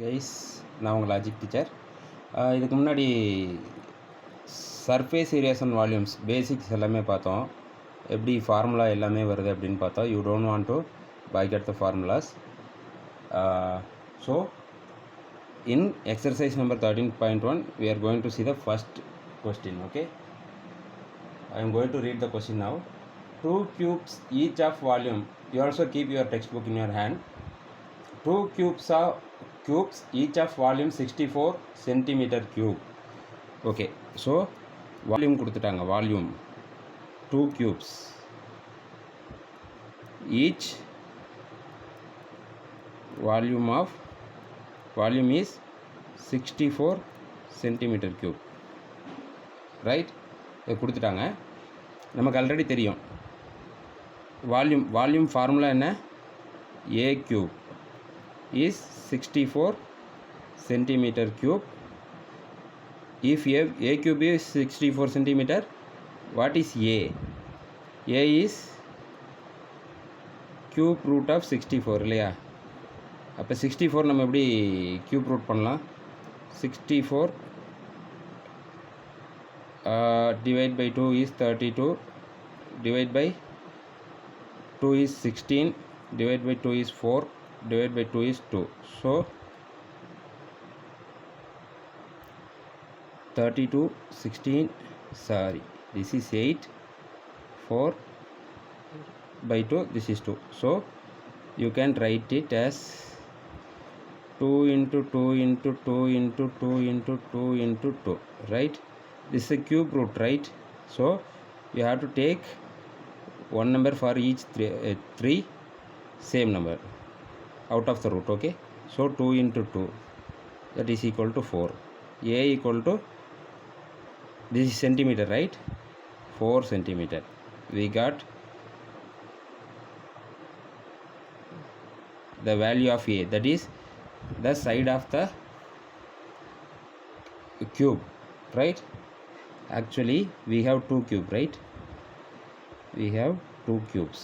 Guys, நான் உங்கள் logic teacher. இதுக்கு முன்னாடி surface areas and volumes basics எல்லாமே பார்த்தோம். எப்படி ஃபார்முலா எல்லாமே வருது அப்படின்னு பார்த்தோம். You don't want to byheart the formulas. So in exercise number 13.1 we are going to see the first question. Okay, I am going to read the question now. Two cubes each of volume, you also keep your textbook in your hand. Two cubes each of volume 64 centimeter cube. Okay, so volume கொடுத்துட்டாங்க. volume 2 cubes each volume is 64 centimeter cube, right? இது கொடுத்துட்டாங்க. நமக்கு already தெரியும் volume formula என்ன? a cube is 64 centimeter cube. If a cube is 64 centimeter, what is a? A is cube root of 64 இல்லையா? அப்போ 64 நம்ம எப்படி கியூப் ரூட் பண்ணலாம்? 64 divide by 2 is 32, divide by 2 is 16, divide by 2 is 4, divide by 2 is 2. So 32, 16, sorry, this is 8, 4 by 2, this is 2. So you can write it as 2 into 2 into 2 into 2 into 2 into 2, right? This is a cube root, right? So you have to take one number for each three same number out of the root. Okay, so 2 into 2, that is equal to 4. A equal to, this is centimeter, right? 4 centimeter. We got the value of A, that is the side of the cube, right? Actually we have two cubes, right? We have two cubes.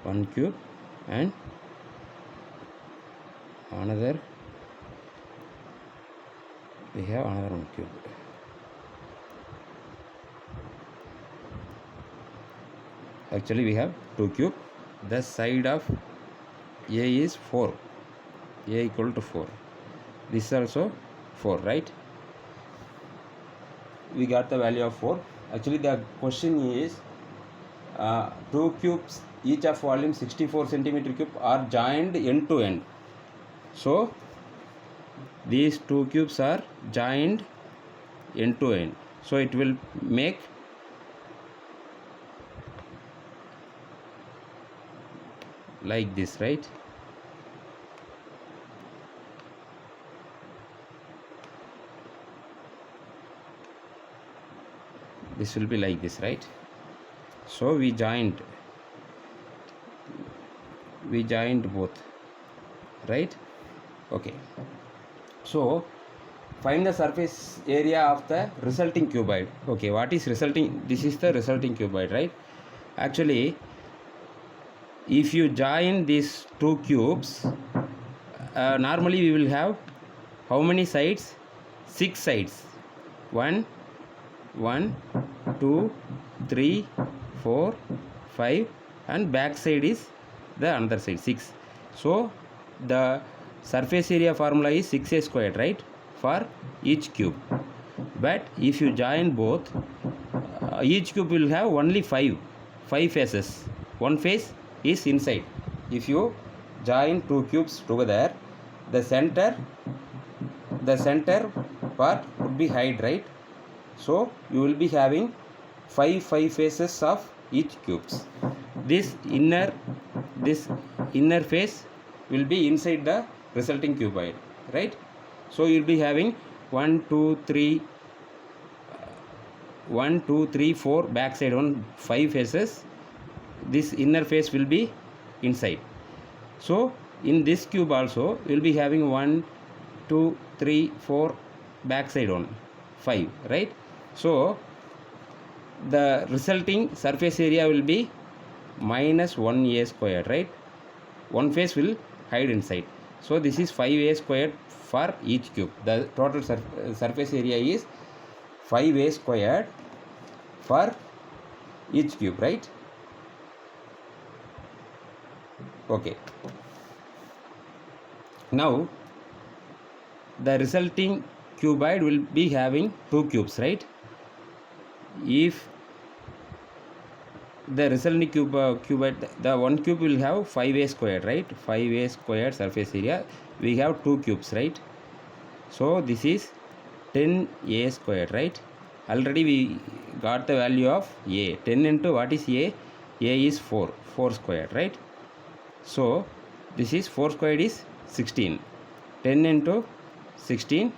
One cube and another, we have another one cube. Actually we have two cube. The side of A is 4, A equal to 4. This is also 4, right? We got the value of 4. Actually the question is two cubes each of volume 64 centimeter cube are joined end to end. So these two cubes are joined end to end, so it will make like this, right? This will be like this, right? So we joined both, right? Okay, so find the surface area of the resulting cuboid. Okay, what is resulting? This is the resulting cuboid, right? Actually if you join these two cubes, normally we will have how many sides? 6 sides. 1 2 3 4 5, and back side is the another side, 6. So the surface area formula is 6a squared, right, for each cube. But if you join both, each cube will have only 5 faces. One face is inside. If you join two cubes together, the center part would be hide, right? So you will be having 5 faces of each cubes. This inner face will be inside the resulting cuboid, right? So you will be having 1 2 3 4 back side, 5 faces. This inner face will be inside. So in this cube also we will be having 1 2 3 4 back side 5, right? So the resulting surface area will be minus 1a squared, right? One face will hide inside. So this is 5a squared for each cube. The total surface area is 5a squared for each cube, right? Okay. Now the resulting cuboid will be having two cubes, right? If the resulting cuboid, the one cube will have 5a squared, right? 5a squared surface area. We have two cubes, right? So this is 10a squared, right? Already we got the value of a. 10 into what is a? A is 4 squared, right? So this is 4 squared is 16. 10 into 16,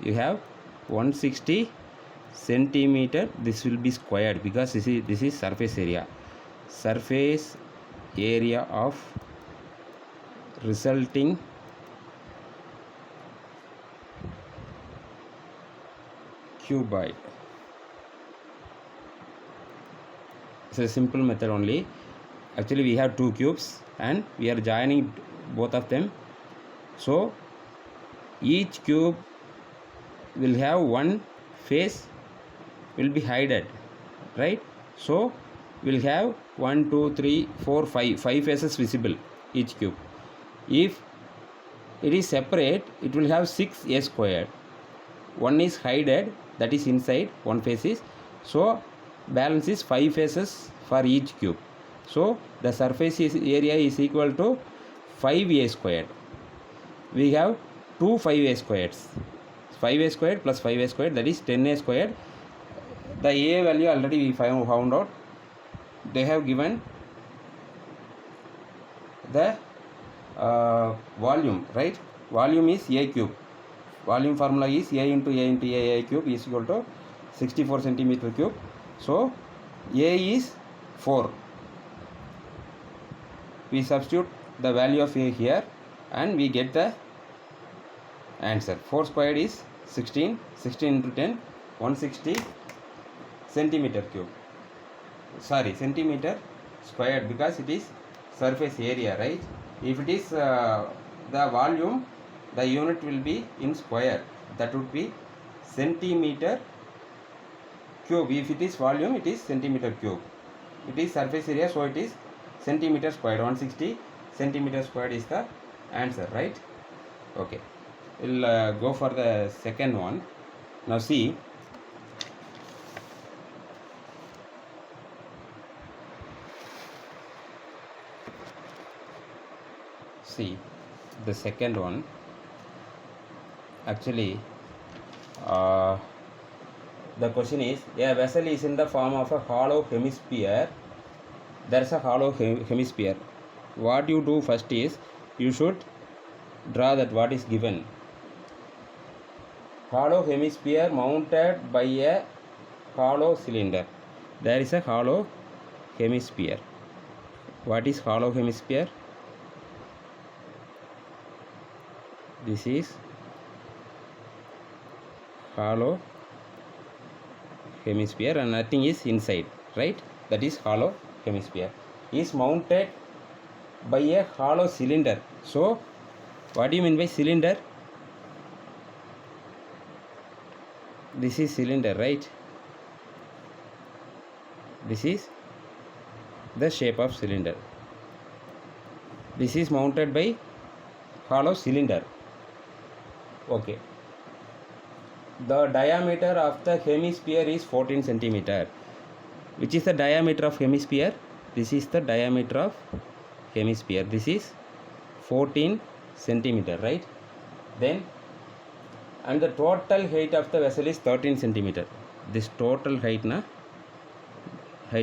you have 160 centimeter. This will be squared because this is surface area. Surface area of resulting cuboid. It's a simple method only. Actually we have two cubes and we are joining both of them. So each cube will have one face will be hidden, right? So we'll have 1 2 3 4 5 faces visible each cube. If it is separate, it will have 6a squared. One is hidden, that is inside, one face is. So balance is 5 faces for each cube. So the surface area is equal to 5a squared. We have two 5a squares. 5a squared plus 5a squared, that is 10a squared. The a value already we found out. They have given the volume, right? Volume is a cube. Volume formula is a into a cube is equal to 64 centimeter cube. So a is 4. We substitute the value of a here and we get the answer. 4 squared is 16. 16 into 10, 160 centimeter cube. Sorry, centimeter squared, because it is surface area, right? If it is the volume, the unit will be in square. That would be centimeter cube. If it is volume, it is centimeter cube. It is surface area, so it is centimeter squared. 160 centimeter squared is the answer, right? Okay, we'll go for the second one. Now see, the second one. Actually the question is, a vessel is in the form of a hollow hemisphere. There is a hollow hemisphere. What you do first is, you should draw that what is given. Hollow hemisphere mounted by a hollow cylinder. There is a hollow hemisphere. What is hollow hemisphere? This is hollow hemisphere and nothing is inside, right? That is hollow hemisphere. Is mounted by a hollow cylinder. So what do you mean by cylinder? This is cylinder, right? This is the shape of cylinder. This is mounted by hollow cylinder. Okay. The diameter of the hemisphere is 14 centimeter. Which is the diameter of hemisphere? This is the diameter of hemisphere. This is 14 centimeter, right? Then, and the total height of the vessel is 13 centimeter. This total height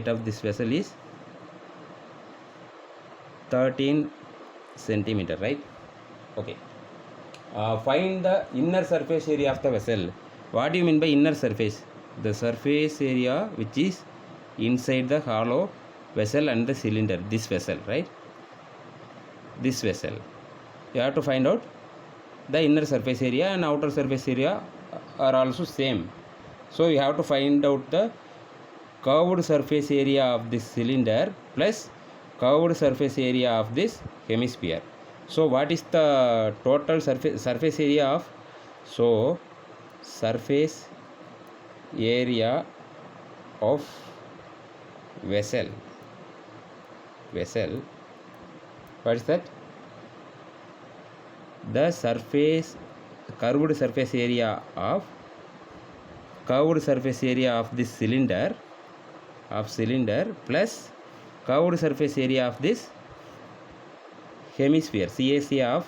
of this vessel is 13 centimeter, right? Okay. Find the inner surface area of the vessel. What do you mean by inner surface? The surface area which is inside the hollow vessel and the cylinder. This vessel, right? This vessel. You have to find out the inner surface area and outer surface area are also same. So you have to find out the curved surface area of this cylinder plus curved surface area of this hemisphere. So what is the total surface area of? So surface area of vessel, what is that? The surface curved surface area of this cylinder plus curved surface area of this hemisphere, CAC of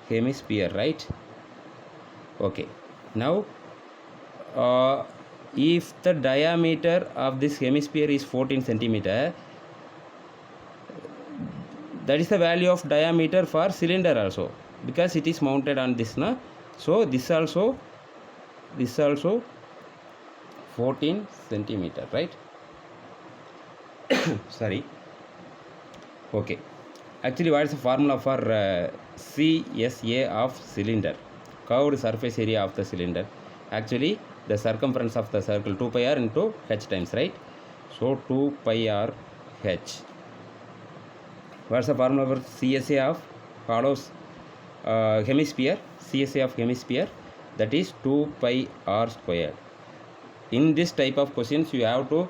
hemisphere, right? Okay, now if the diameter of this hemisphere is 14 centimeter, that is the value of diameter for cylinder also, because it is mounted on this, na? So this also 14 centimeter, right? Sorry. Okay, actually what is the formula for CSA of cylinder, curved surface area of the cylinder? Actually the circumference of the circle 2 pi r into h times, right? So 2 pi r h. What's the formula for CSA of hollow hemisphere? CSA of hemisphere, that is 2 pi r square. In this type of questions you have to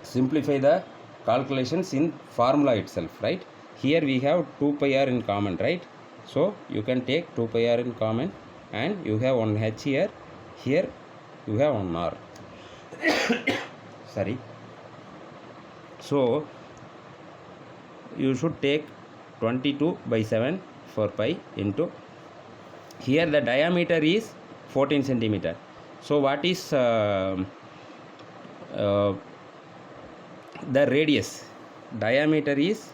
simplify the calculations in formula itself, right? Here we have 2 pi r in common, right? So you can take 2 pi r in common, and you have one h here you have one r. Sorry. So you should take 22 by 7 for pi into, here the diameter is 14 centimeter. So what is the radius? Diameter is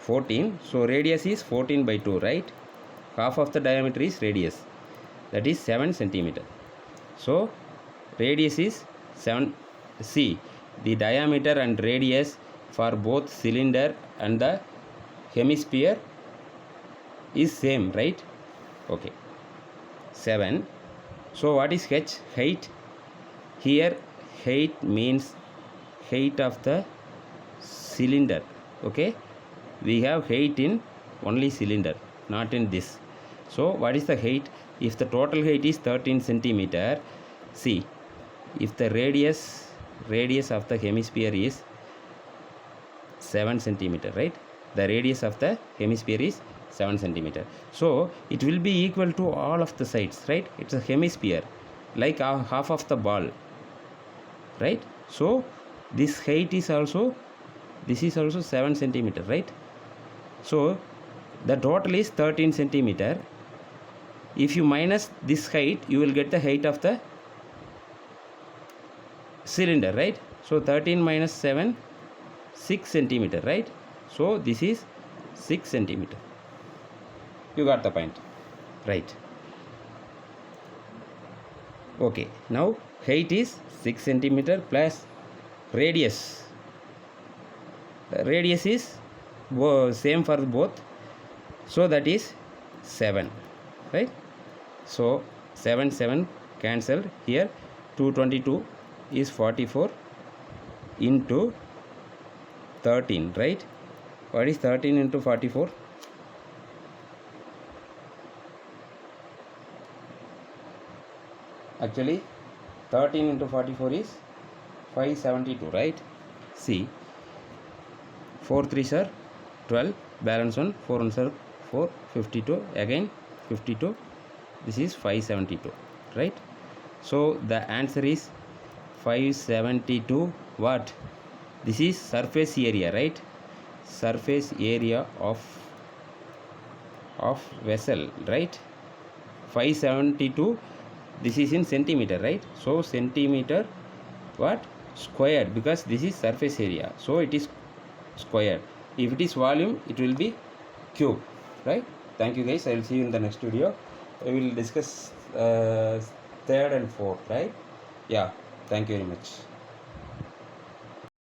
14, so radius is 14 by 2, right? Half of the diameter is radius, that is 7 centimeter. So radius is 7. See, the diameter and radius for both cylinder and the hemisphere is same, right? Okay, 7. So what is h? Height. Here height means height of the cylinder. Okay, we have height in only cylinder, not in this. So what is the height? If the total height is 13 centimeter, see, if the radius of the hemisphere is 7 centimeter, right? The radius of the hemisphere is 7 centimeter. So it will be equal to all of the sides, right? It's a hemisphere, like half of the ball, right? So this height is also, this is also 7 centimeter, right? So the total is 13 centimeter. If you minus this height, you will get the height of the cylinder, right? So 13 minus 7, 6 centimeter, right? So this is 6 centimeter. You got the point, right? Okay, now height is 6 centimeter plus radius. Radius is same for both, so that is 7, right? So 7 cancelled. Here 222 is 44 into 13, right? What is 13 into 44? Actually 13 into 44 is 572, right? See, 4 3s are 12, balance 1, 4 1s are 4, 52, again 52, this is 572, right? So the answer is 572. What? This is surface area, right? Surface area of vessel, right? 572, this is in centimeter, right? So centimeter what? Squared, because this is surface area, so it is squared. If it is volume, it will be cube, right? Thank you guys, I will see you in the next video. I will discuss third and fourth, right? Yeah, thank you very much.